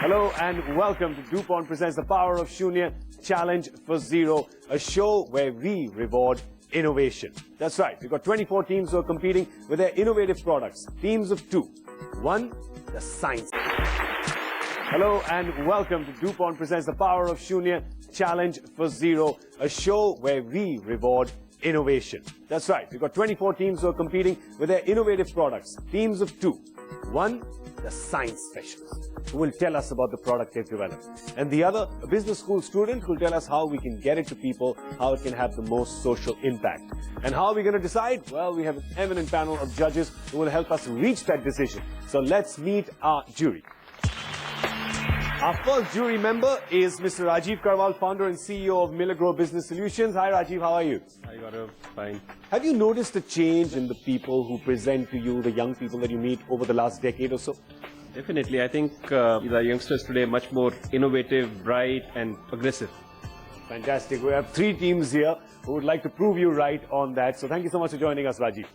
Hello and welcome to DuPont presents The Power of Shunya Challenge for Zero, a show where we reward innovation. That's right, we've got 24 teams who are competing with their innovative products. Teams of two. One, the science. Hello and welcome to DuPont presents The Power of Shunya Challenge for Zero, a show where we reward innovation. That's right, we've got 24 teams who are competing with their innovative products. Teams of two. One, the science specialist, who will tell us about the product they've developed. And the other, a business school student who will tell us how we can get it to people, how it can have the most social impact. And how are we going to decide? Well, we have an eminent panel of judges who will help us reach that decision. So let's meet our jury. Our first jury member is Mr. Rajiv Karwal, founder and CEO of Milagro Business Solutions. Hi Rajiv, how are you? Hi Gaurav, fine. Have you noticed a change in the people who present to you, the young people that you meet over the last decade or so? Definitely, I think the youngsters today are much more innovative, bright and aggressive. Fantastic. We have three teams here who would like to prove you right on that. So thank you so much for joining us, Rajiv.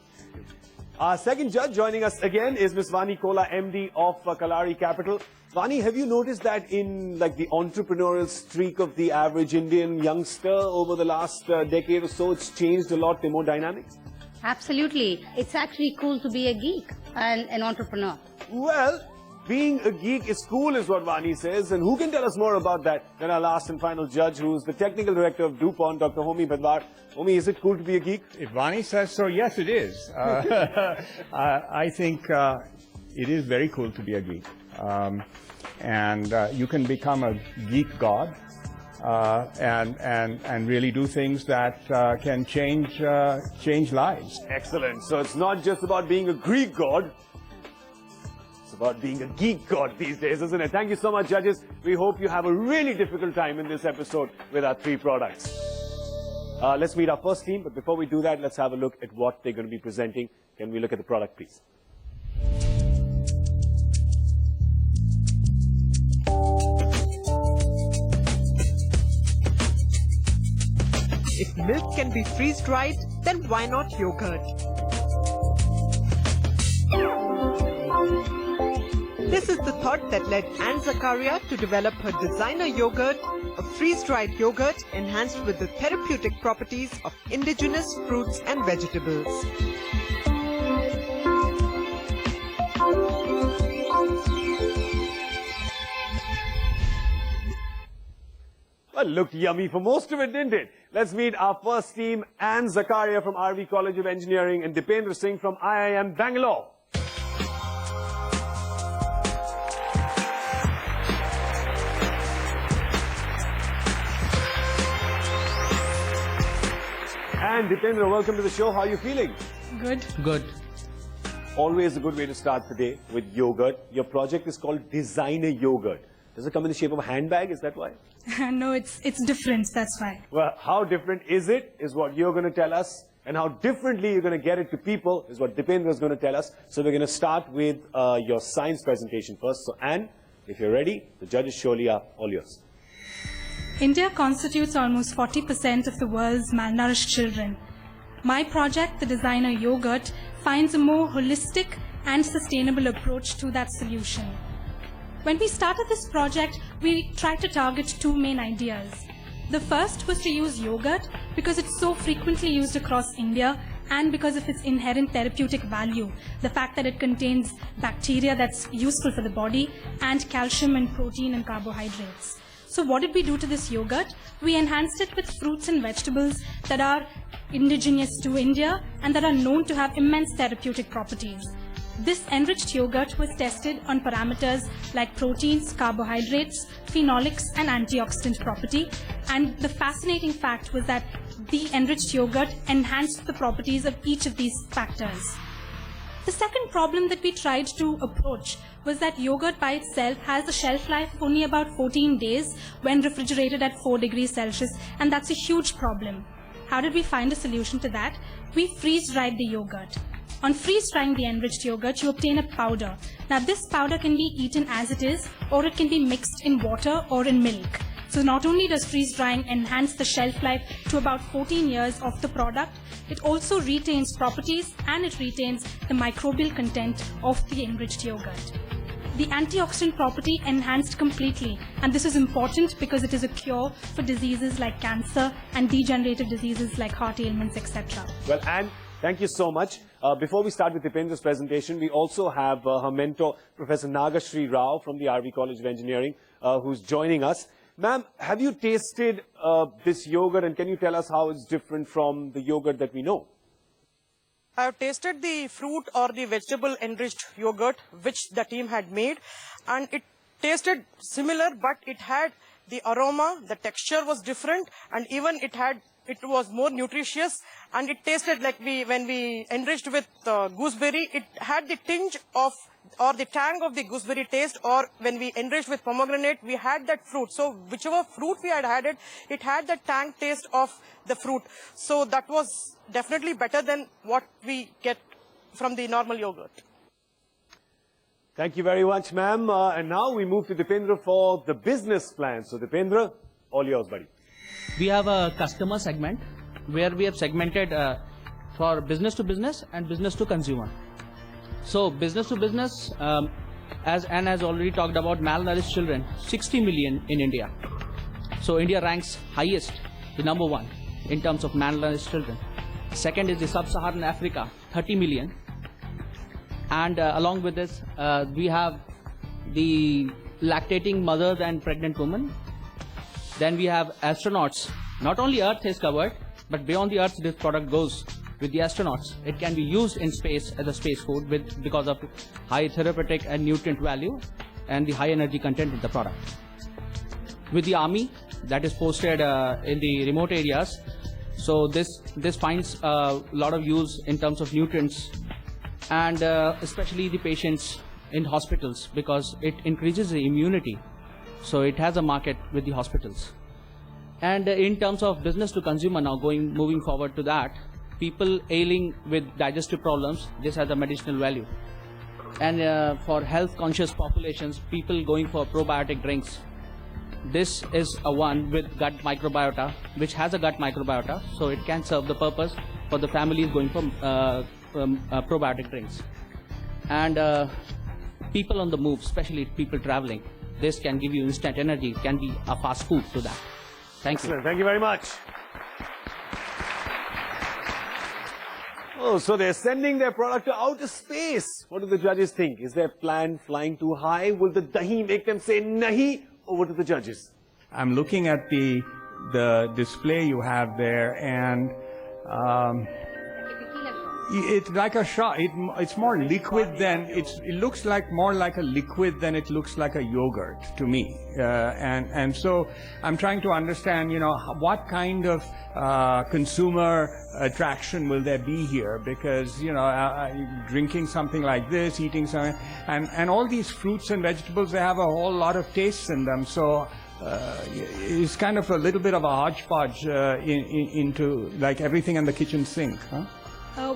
Our second judge joining us again is Ms. Vani Kola, MD of Kalari Capital. Vani, have you noticed that in like the entrepreneurial streak of the average Indian youngster over the last decade or so, it's changed a lot, they're more dynamic? Absolutely. It's actually cool to be a geek and an entrepreneur. Well, being a geek is cool is what Vani says. And who can tell us more about that than our last and final judge, who's the technical director of DuPont, Dr. Homi Bhadwar. Homi, is it cool to be a geek? If Vani says so, yes, it is. I think it is very cool to be a geek. You can become a geek god and really do things that can change lives. Excellent. So it's not just about being a Greek god. It's about being a geek god these days, isn't it? Thank you so much, judges. We hope you have a really difficult time in this episode with our three products. Let's meet our first team, but before we do that, let's have a look at what they're going to be presenting. Can we look at the product, please? If milk can be freeze-dried, then why not yogurt? This is the thought that led Anne Zakaria to develop her designer yogurt, a freeze-dried yogurt enhanced with the therapeutic properties of indigenous fruits and vegetables. Well, looked yummy for most of it, didn't it? Let's meet our first team, Anne Zakaria from RV College of Engineering and Dipendra Singh from IIM Bangalore. And Dipendra, welcome to the show. How are you feeling? Good. Good. Always a good way to start the day with yogurt. Your project is called Designer Yogurt. Does it come in the shape of a handbag? Is that why? No, it's different, that's why. Well, how different is it is what you're going to tell us. And how differently you're going to get it to people is what Dipendra is going to tell us. So we're going to start with your science presentation first. So Anne, if you're ready, the judges surely are all yours. India constitutes almost 40% of the world's malnourished children. My project, the Designer Yogurt, finds a more holistic and sustainable approach to that solution. When we started this project, we tried to target two main ideas. The first was to use yogurt because it's so frequently used across India and because of its inherent therapeutic value, the fact that it contains bacteria that's useful for the body and calcium and protein and carbohydrates. So what did we do to this yogurt? We enhanced it with fruits and vegetables that are indigenous to India and that are known to have immense therapeutic properties. This enriched yogurt was tested on parameters like proteins, carbohydrates, phenolics, and antioxidant property. And the fascinating fact was that the enriched yogurt enhanced the properties of each of these factors. The second problem that we tried to approach was that yogurt by itself has a shelf life of only about 14 days when refrigerated at 4 degrees Celsius, and that's a huge problem. How did we find a solution to that? We freeze-dried the yogurt. On freeze-drying the enriched yogurt, you obtain a powder. Now this powder can be eaten as it is, or it can be mixed in water or in milk. So not only does freeze-drying enhance the shelf life to about 14 years of the product, it also retains properties and it retains the microbial content of the enriched yogurt. the antioxidant property enhanced completely. And this is important because it is a cure for diseases like cancer and degenerative diseases like heart ailments, etc. Well, Anne, thank you so much. Before we start with Dipendra's presentation, we also have her mentor, Professor Nagashri Rao from the RV College of Engineering, who's joining us. Ma'am, have you tasted this yogurt, and can you tell us how it's different from the yogurt that we know? I have tasted the fruit or the vegetable enriched yogurt which the team had made, and it tasted similar, but it had the aroma, the texture was different, and even it was more nutritious, and it tasted like when we enriched with gooseberry, it had the tinge of or the tang of the gooseberry taste, or when we enriched with pomegranate, we had that fruit. So whichever fruit we had added, it had the tang taste of the fruit. So that was definitely better than what we get from the normal yogurt. Thank you very much, ma'am. And now we move to Dipendra for the business plan. So Dipendra, all yours, buddy. We have a customer segment where we have segmented for business to business and business to consumer. So business to business, as Anne has already talked about, malnourished children, 60 million in India. So India ranks highest, the number one, in terms of malnourished children. Second is the sub-Saharan Africa, 30 million. And along with this, we have the lactating mothers and pregnant women. Then we have astronauts. Not only Earth is covered, but beyond the Earth, this product goes with the astronauts. It can be used in space as a space food because of high therapeutic and nutrient value and the high energy content in the product. With the army that is posted in the remote areas, so this finds a lot of use in terms of nutrients, and especially the patients in hospitals, because it increases the immunity. So it has a market with the hospitals. And in terms of business to consumer now, moving forward to that, people ailing with digestive problems, this has a medicinal value. And for health conscious populations, people going for probiotic drinks, this is a one with gut microbiota, which has a gut microbiota, so it can serve the purpose for the families going for probiotic drinks. And people on the move, especially people traveling, this can give you instant energy, it can be a fast food to that. Thank you. Excellent. Thank you very much. Oh, so they're sending their product to outer space. What do the judges think? Is their plan flying too high? Will the dahi make them say nahi? Over to the judges. I'm looking at the display you have there, and it's like a shot. It's more liquid than it looks like more like a liquid than it looks like a yogurt to me. And so I'm trying to understand, what kind of consumer attraction will there be here? Because drinking something like this, eating something, and all these fruits and vegetables, they have a whole lot of tastes in them. So it's kind of a little bit of a hodgepodge into like everything in the kitchen sink, huh?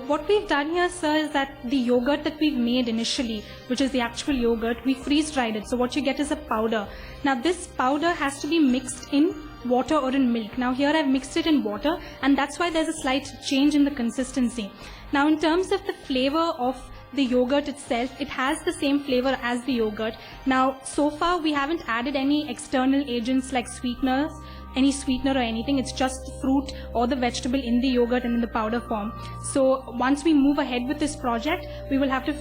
What we've done here, sir, is that the yogurt that we've made initially, which is the actual yogurt, we freeze-dried it. So what you get is a powder. Now this powder has to be mixed in water or in milk. Now here I've mixed it in water, and that's why there's a slight change in the consistency. Now in terms of the flavor of the yogurt itself, it has the same flavor as the yogurt. Now so far we haven't added any external agents like sweeteners, any sweetener or anything. It's just the fruit or the vegetable in the yogurt and in the powder form. So once we move ahead with this project, we will have to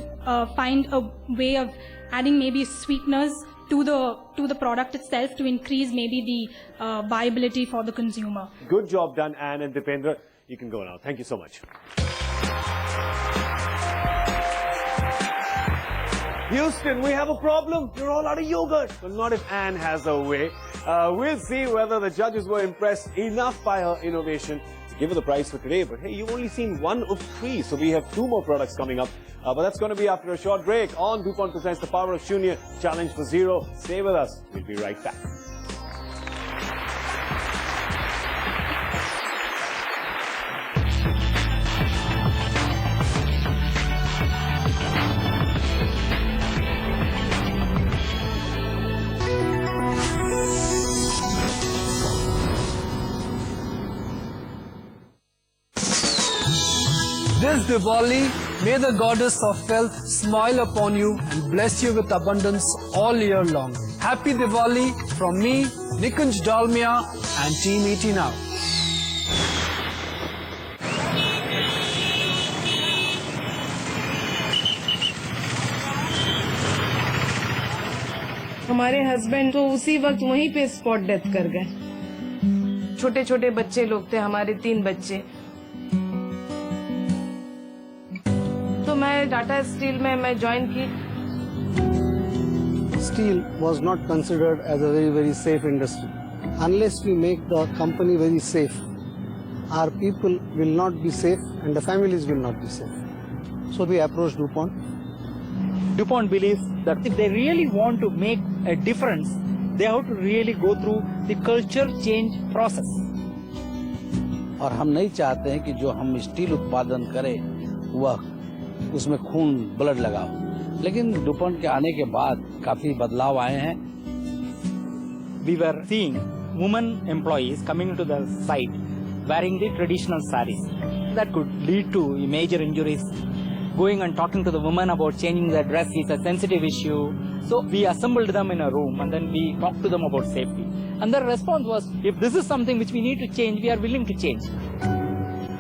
find a way of adding maybe sweeteners to the product itself to increase maybe the viability for the consumer. Good job done, Anne and Dipendra. You can go now. Thank you so much. Houston, we have a problem. You're all out of yogurt. Well, not if Anne has her way. We'll see whether the judges were impressed enough by her innovation to give her the prize for today. But hey, you've only seen one of three, so we have 2 more products coming up. But that's going to be after a short break on DuPont Presents The Power of Shunya Challenge for Zero. Stay with us. We'll be right back. This Diwali, May the goddess of wealth smile upon you and bless you with abundance all year long. Happy Diwali from me, Nikunj Dalmia and Team ET Now. हमारे husband तो उसी वक्त वहीं पे spot death कर गए। छोटे छोटे बच्चे लोग थे, हमारे 3 बच्चे। तो मैं टाटा स्टील में मैं ज्वाइन की। Steel was not considered as a very safe industry. Unless we make the company very safe, our people will not be safe and the families will not be safe. So we approached DuPont. DuPont believes that if they really want to make a difference, they have to really go through the culture change process. और हम नहीं चाहते हैं कि जो हम steel उत्पादन करें वह उसमें खून ब्लड लगाओ, लेकिन डुपॉन्ट के आने के बाद काफी बदलाव आए हैं। We were seeing women employees coming to the site wearing the traditional sarees. That could lead to major injuries. Going and talking to the women about changing their dress is a sensitive issue. So we assembled them in a room and then we talked to them about safety. And their response was, if this is something which we need to change, we are willing to change.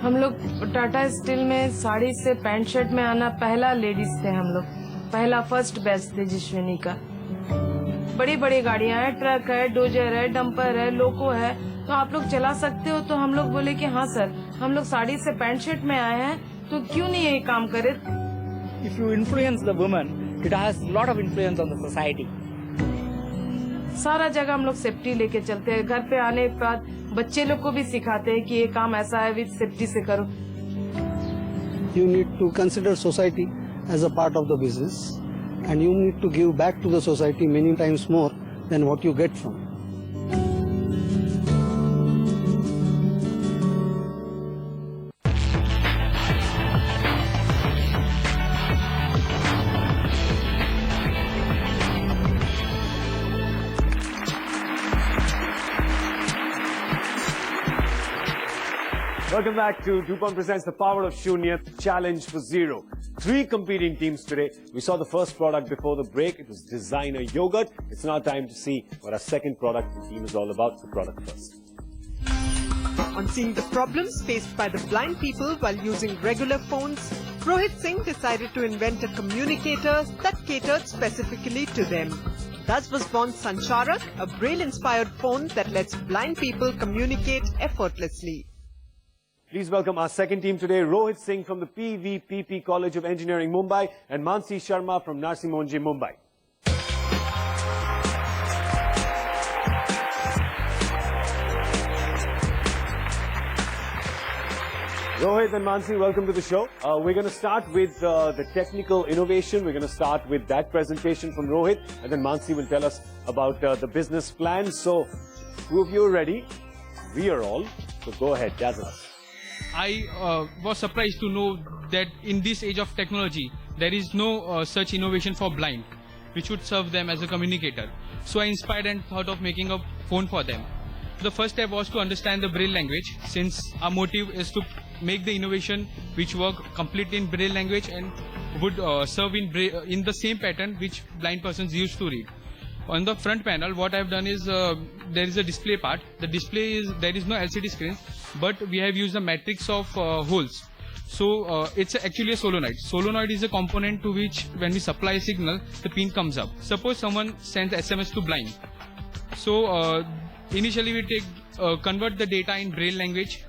हम लोग Tata steel में साड़ी से pant shirt में आना पहला ladies थे हम लोग, पहला फर्स्ट बैच थे जिश्विनी का। बड़ी बड़ी गाड़ियां हैं, ट्रक है, डोजर है, डंपर है, लोको है, तो आप लोग चला सकते हो। तो हम लोग बोले कि हाँ सर, हम लोग साड़ी से पैंट शर्ट में आए हैं, तो क्यों नहीं ये काम करे। If you influence the women, it has a lot of influence on the society. सारा जगह हम लोग सेफ्टी लेके चलते हैं। घर पे आने के बाद बच्चे लोग को भी सिखाते हैं कि ये काम ऐसा है, विद सेफ्टी से करो। You need to consider society as a part of the business and you need to give back to the society many times more than what you get from. Welcome back to DuPont Presents The Power of Shunya, Challenge for Zero. 3 competing teams today. We saw the first product before the break. It was designer yogurt. It's now time to see what our second product team is all about. The product first. On seeing the problems faced by the blind people while using regular phones, Rohit Singh decided to invent a communicator that catered specifically to them. Thus was born Sancharak, a Braille-inspired phone that lets blind people communicate effortlessly. Please welcome our second team today, Rohit Singh from the PVPP College of Engineering, Mumbai, and Mansi Sharma from Narsi Monjee, Mumbai. Rohit and Mansi, welcome to the show. We're going to start with the technical innovation. We're going to start with that presentation from Rohit, and then Mansi will tell us about the business plan. So, two of you are ready. We are all. So go ahead, dazzle us. I was surprised to know that in this age of technology, there is no such innovation for blind, which would serve them as a communicator. So I inspired and thought of making a phone for them. The first step was to understand the Braille language, since our motive is to make the innovation which work completely in Braille language and would serve in the same pattern which blind persons used to read. On the front panel, what I have done is there is a display part. The display is, there is no LCD screen, but we have used a matrix of holes. So it's actually a solenoid. Solenoid is a component to which when we supply a signal, the pin comes up. Suppose someone sends SMS to blind. So initially we convert the data in Braille language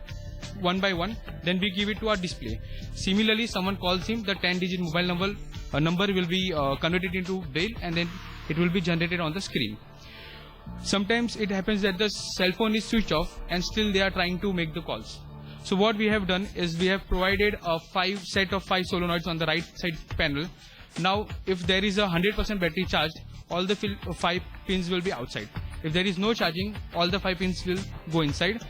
one by one, then we give it to our display. Similarly, someone calls him, the 10-digit mobile number will be converted into Braille, and then it will be generated on the screen. Sometimes it happens that the cell phone is switched off and still they are trying to make the calls. So what we have done is we have provided a set of 5 solenoids on the right side panel. Now if there is a 100% battery charged, all the 5 pins will be outside. If there is no charging, all the 5 pins will go inside.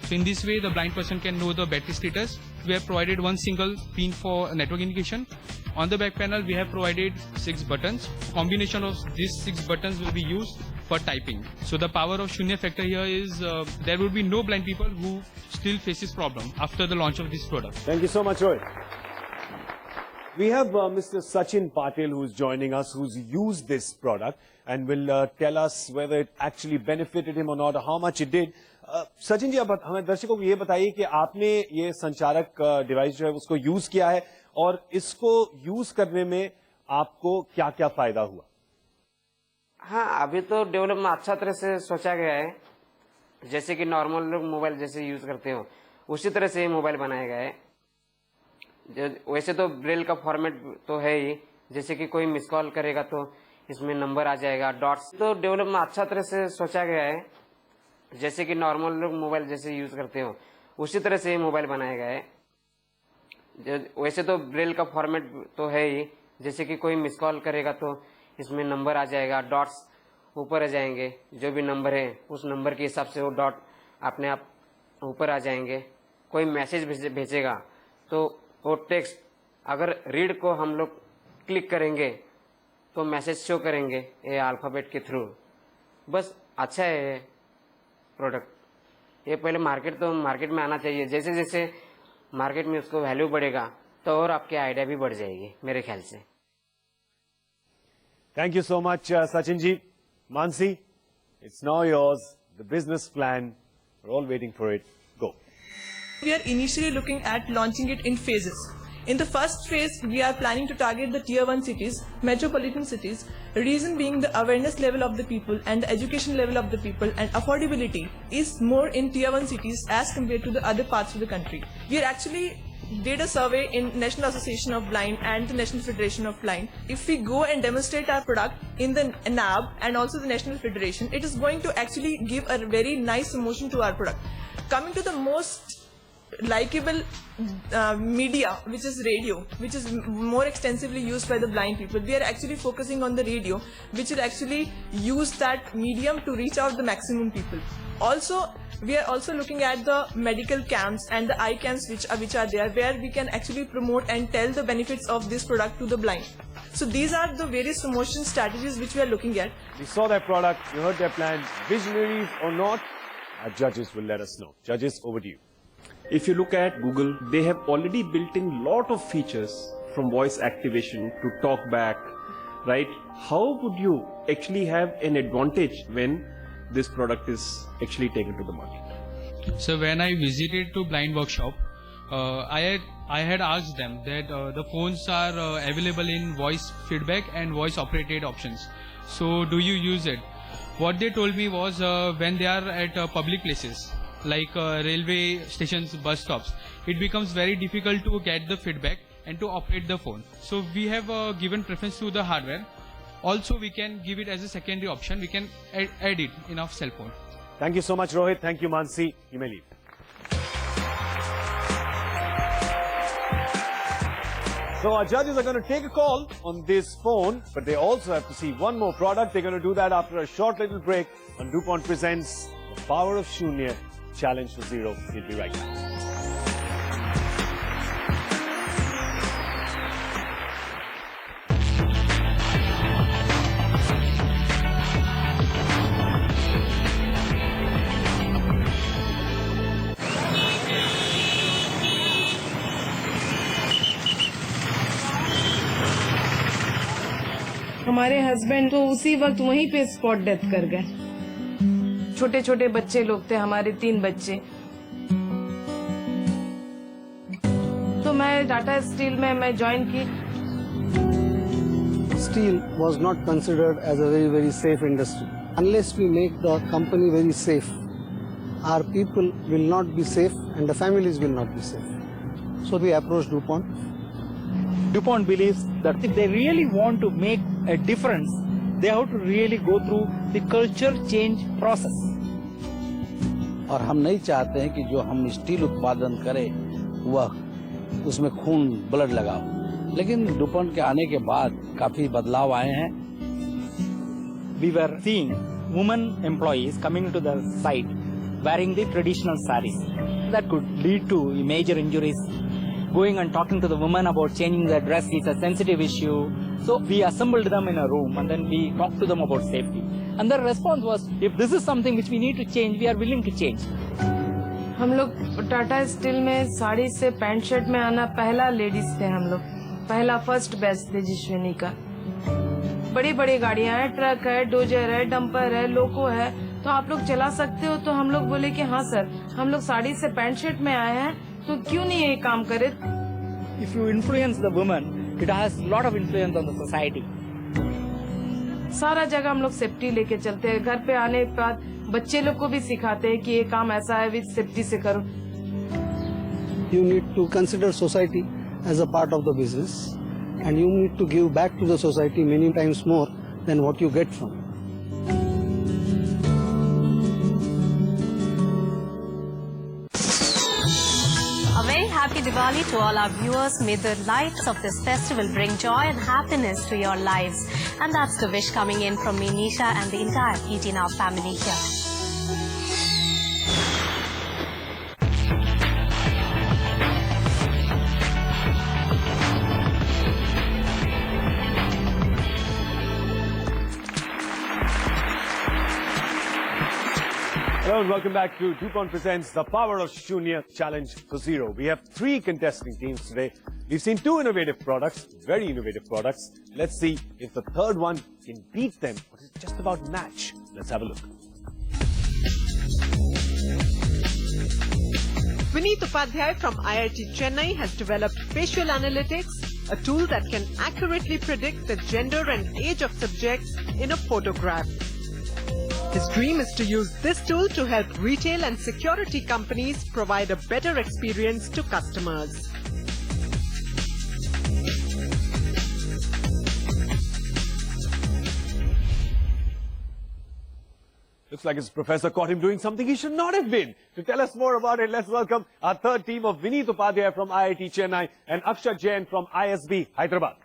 So in this way the blind person can know the battery status. We have provided one single pin for network indication. On the back panel we have provided 6 buttons. Combination of these 6 buttons will be used for typing. So the power of Shunya factor here is there will be no blind people who still faces problem after the launch of this product. Thank you so much, Rohit. We have Mr. Sachin Patil who's joining us, who's used this product and will tell us whether it actually benefited him or not, or how much it did. Sachin ji, अब हमें दर्शकों को ये बताइए कि आपने ये संचारक डिवाइस जो है उसको यूज किया है और इसको यूज करने में आपको क्या-क्या फायदा हुआ? हाँ, अभी तो डेवलपमेंट अच्छा तरह से सोचा गया है, जैसे कि नॉर्मल लोग मोबाइल जैसे यूज करते हो उसी तरह से ये मोबाइल बनाया गया है। वैसे तो ब्रेल का फॉर्मेट तो है ही, जैसे कि कोई मिस कॉल करेगा तो इसमें नंबर आ जाएगा, डॉट्स। तो डेवलपमेंट अच्छा तरह से सोचा गया है, जैसे कि नॉर्मल लोग मोबाइल जैसे यूज करते हो उसी तरह से ये मोबाइल बनाया गया है। वैसे तो ब्रेल का फॉर्मेट तो है ही, जैसे कि कोई मिस कॉल करेगा तो इसमें नंबर आ जाएगा, डॉट्स ऊपर आ जाएंगे, जो भी नंबर है उस नंबर के हिसाब से वो डॉट अपने आप ऊपर आ जाएंगे। कोई मैसेज भेजेगा तो वो टेक्स्ट अगर रीड को हम लोग क्लिक करेंगे तो मैसेज शो करेंगे ये अल्फाबेट के थ्रू। बस अच्छा है ये प्रोडक्ट। ये पहले मार्केट में आना चाहिए, जैसे जैसे मार्केट में उसको वैल्यू बढ़ेगा तो और आपकी आइडिया भी बढ़ जाएगी मेरे ख्याल से। Thank you so much, Sachin ji. Mansi, it's now yours. The business plan. We're all waiting for it. Go. We are initially looking at launching it in phases. In the first phase, we are planning to target the tier 1 cities, metropolitan cities, reason being the awareness level of the people and the education level of the people and affordability is more in tier 1 cities as compared to the other parts of the country. We are actually did a survey in National Association of Blind and the National Federation of Blind. If we go and demonstrate our product in the NAB and also the National Federation, it is going to actually give a very nice emotion to our product. Coming to the most likable media, which is radio, which is more extensively used by the blind people. We are actually focusing on the radio, which will actually use that medium to reach out the maximum people. Also, we are also looking at the medical camps and the eye camps which are there, where we can actually promote and tell the benefits of this product to the blind. So these are the various promotion strategies which we are looking at. We saw their product, you heard their plans, visionaries or not, our judges will let us know. Judges, over to you. If you look at Google, they have already built in lot of features from voice activation to talk back, right? How would you actually have an advantage when this product is actually taken to the market? So when I visited to blind workshop, I had asked them that the phones are available in voice feedback and voice operated options. So do you use it? What they told me was when they are at public places, like railway stations, bus stops, it becomes very difficult to get the feedback and to operate the phone. So we have given preference to the hardware. Also, we can give it as a secondary option. We can add it in our cell phone. Thank you so much, Rohit. Thank you, Mansi. You may leave. So our judges are going to take a call on this phone, but they also have to see one more product. They're going to do that after a short little break on DuPont Presents The Power of Shunya, Challenge for Zero. We'll be right back. हमारे husband तो उसी वक्त वहीं पे spot death कर गए। छोटे छोटे बच्चे लोग थे, हमारे 3 बच्चे। तो मैं टाटा स्टील में मैं ज्वाइन की। Steel was not considered as a very safe industry. Unless we make the company very safe, our people will not be safe and the families will not be safe. So we approached DuPont. DuPont believes that if they really want to make a difference, they have to really go through the culture change process. और हम नहीं चाहते हैं कि जो हम steel उत्पादन करें वह उसमें खून ब्लड लगाओ, लेकिन डुपॉन्ट के आने के बाद काफी बदलाव आए हैं। We were seeing women employees coming to the site wearing the traditional saris. That could lead to major injuries. Going and talking to the women about changing their dress is a sensitive issue. So we assembled them in a room and then we talked to them about safety. And their response was, if this is something which we need to change, we are willing to change. हम लोग Tata steel में साड़ी से pant shirt में आना पहला ladies थे हम लोग। पहला फर्स्ट बैच तेजस्विनी का। बड़ी बड़ी गाड़ियां हैं, ट्रक है, डोजर है, डंपर है, लोको है, तो आप लोग चला सकते हो। तो हम लोग बोले कि हाँ सर, हम लोग साड़ी से पैंट शर्ट में आए हैं, तो क्यों नहीं ये काम करे। If you influence the women, it has lot of influence on the society. सारा जगह हम लोग सेफ्टी लेके चलते हैं। घर पे आने के बाद बच्चे लोग को भी सिखाते हैं कि ये काम ऐसा है, विद सेफ्टी से करो। You need to consider society as a part of the business, and you need to give back to the society many times more than what you get from. A very happy Diwali to all our viewers. May the lights of this festival bring joy and happiness to your lives. And that's the wish coming in from me, Nisha, and the entire ET Now family here. Hello and welcome back to DuPont Presents The Power of Shunya Challenge for Zero. We have 3 contesting teams today. We've seen 2 innovative products, very innovative products. Let's see if the third one can beat them or is just about match. Let's have a look. Vineet Upadhyay from IIT Chennai has developed Facial Analytics, a tool that can accurately predict the gender and age of subjects in a photograph. His dream is to use this tool to help retail and security companies provide a better experience to customers. Looks like his professor caught him doing something he should not have been. To tell us more about it, let's welcome our third team of Vineet Upadhyay from IIT Chennai and Akshat Jain from ISB Hyderabad.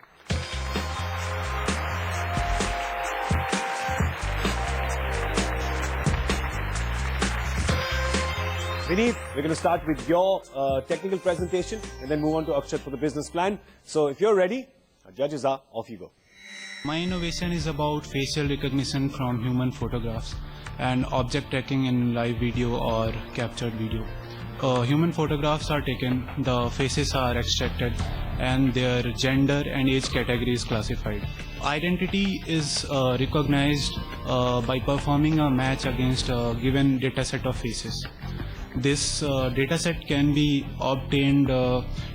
Vineet, we're going to start with your technical presentation and then move on to Akshat for the business plan. So if you're ready, our judges are, off you go. My innovation is about facial recognition from human photographs and object tracking in live video or captured video. Human photographs are taken, the faces are extracted, and their gender and age category is classified. Identity is recognized by performing a match against a given dataset of faces. This dataset can be obtained,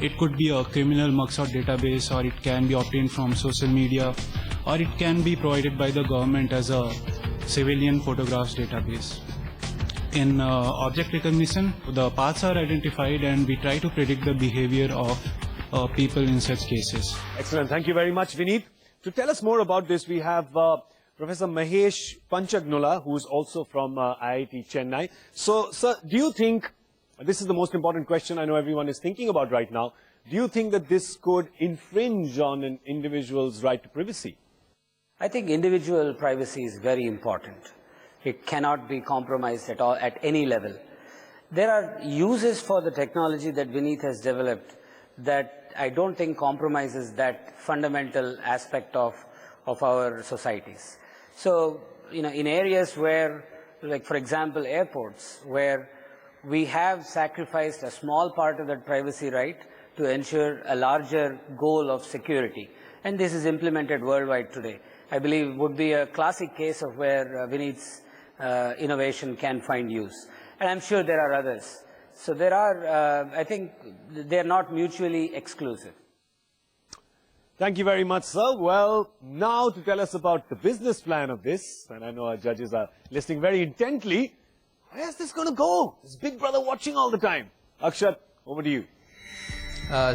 it could be a criminal mugshot database, or it can be obtained from social media, or it can be provided by the government as a civilian photographs database. In object recognition, the paths are identified and we try to predict the behavior of people in such cases. Excellent. Thank you very much, Vineet. To tell us more about this, we have Professor Mahesh Panchagnola, who is also from IIT Chennai. So, sir, do you think, this is the most important question I know everyone is thinking about right now, do you think that this could infringe on an individual's right to privacy? I think individual privacy is very important. It cannot be compromised at all, at any level. There are uses for the technology that Vineet has developed that I don't think compromises that fundamental aspect of our societies. So, you know, in areas where, like for example, airports, where we have sacrificed a small part of that privacy right to ensure a larger goal of security. And this is implemented worldwide today. I believe would be a classic case of where Vineet's innovation can find use. And I'm sure there are others. So there are, I think, they're not mutually exclusive. Thank you very much, sir. Well, now to tell us about the business plan of this, and I know our judges are listening very intently, where's this going to go? Is Big Brother watching all the time? Akshat, over to you.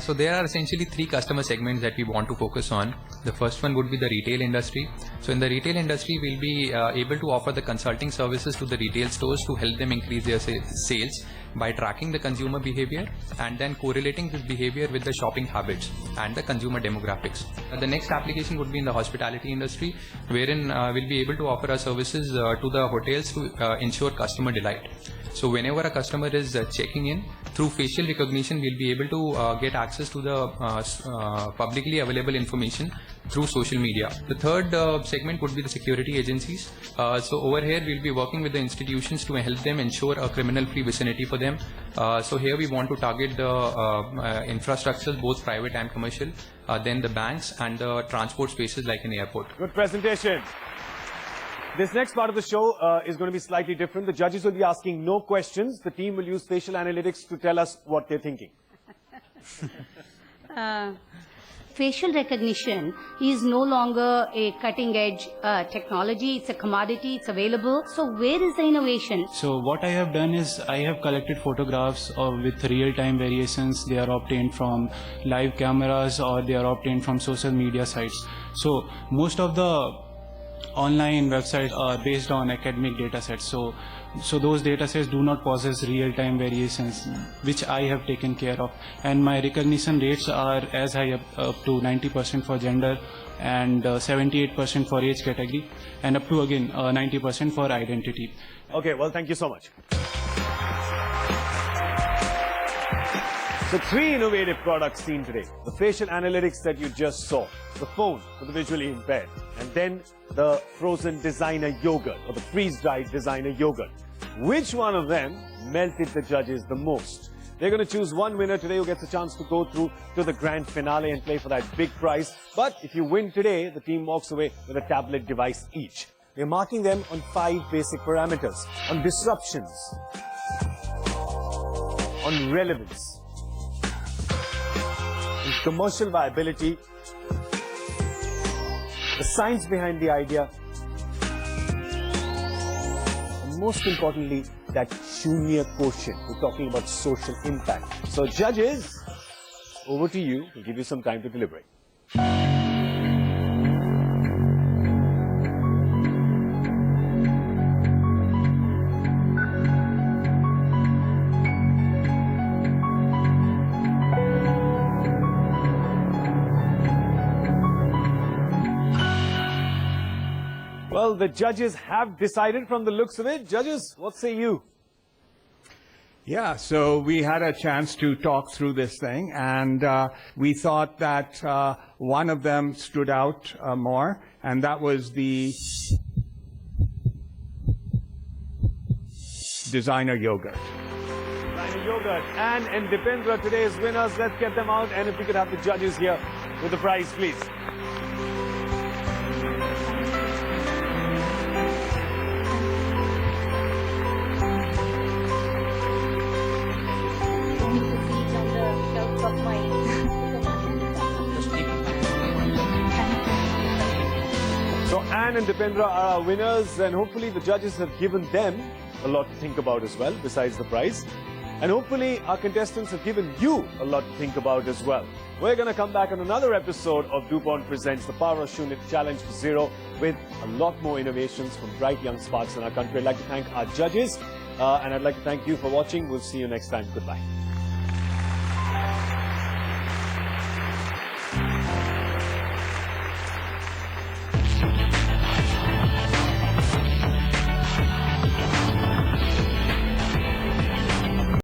So there are essentially 3 customer segments that we want to focus on. The first one would be the retail industry. So in the retail industry, we'll be able to offer the consulting services to the retail stores to help them increase their sales by tracking the consumer behavior and then correlating this behavior with the shopping habits and the consumer demographics. The next application would be in the hospitality industry, wherein we'll be able to offer our services to the hotels to ensure customer delight. So whenever a customer is checking in, through facial recognition, we'll be able to get access to the publicly available information through social media. The third segment would be the security agencies. So over here, we'll be working with the institutions to help them ensure a criminal-free vicinity for them. So here we want to target the infrastructures, both private and commercial, then the banks and the transport spaces like an airport. Good presentation. This next part of the show is going to be slightly different. The judges will be asking no questions. The team will use facial analytics to tell us what they're thinking. Facial recognition is no longer a cutting-edge technology. It's a commodity. It's available. So where is the innovation? So what I have done is I have collected photographs with real-time variations. They are obtained from live cameras or they are obtained from social media sites. So most of the online websites are based on academic data sets. So those data sets do not possess real-time variations, which I have taken care of. And my recognition rates are as high up to 90% for gender and 78% for age category and up to again 90% for identity. Okay, well, thank you so much. So 3 innovative products seen today. The facial analytics that you just saw, the phone for the visually impaired, and then the frozen designer yogurt or the freeze-dried designer yogurt. Which one of them melted the judges the most? They're going to choose one winner today who gets a chance to go through to the grand finale and play for that big prize. But if you win today, the team walks away with a tablet device each. We're marking them on 5 basic parameters: on disruptions, on relevance, on commercial viability, the science behind the idea, and most importantly, that Shunya quotient. We're talking about social impact. So judges, over to you. We'll give you some time to deliberate. Well, the judges have decided from the looks of it. Judges, what say you? Yeah, so we had a chance to talk through this thing, and we thought that one of them stood out more, and that was the designer yogurt. Designer yogurt. Anne and Dipendra, today's winners. Let's get them out, and if we could have the judges here with the prize, please. So Anne and Dipendra are our winners, and hopefully the judges have given them a lot to think about as well, besides the prize. And hopefully our contestants have given you a lot to think about as well. We're going to come back on another episode of DuPont Presents The Power of Shunya Challenge for Zero with a lot more innovations from bright young sparks in our country. I'd like to thank our judges, and I'd like to thank you for watching. We'll see you next time. Goodbye.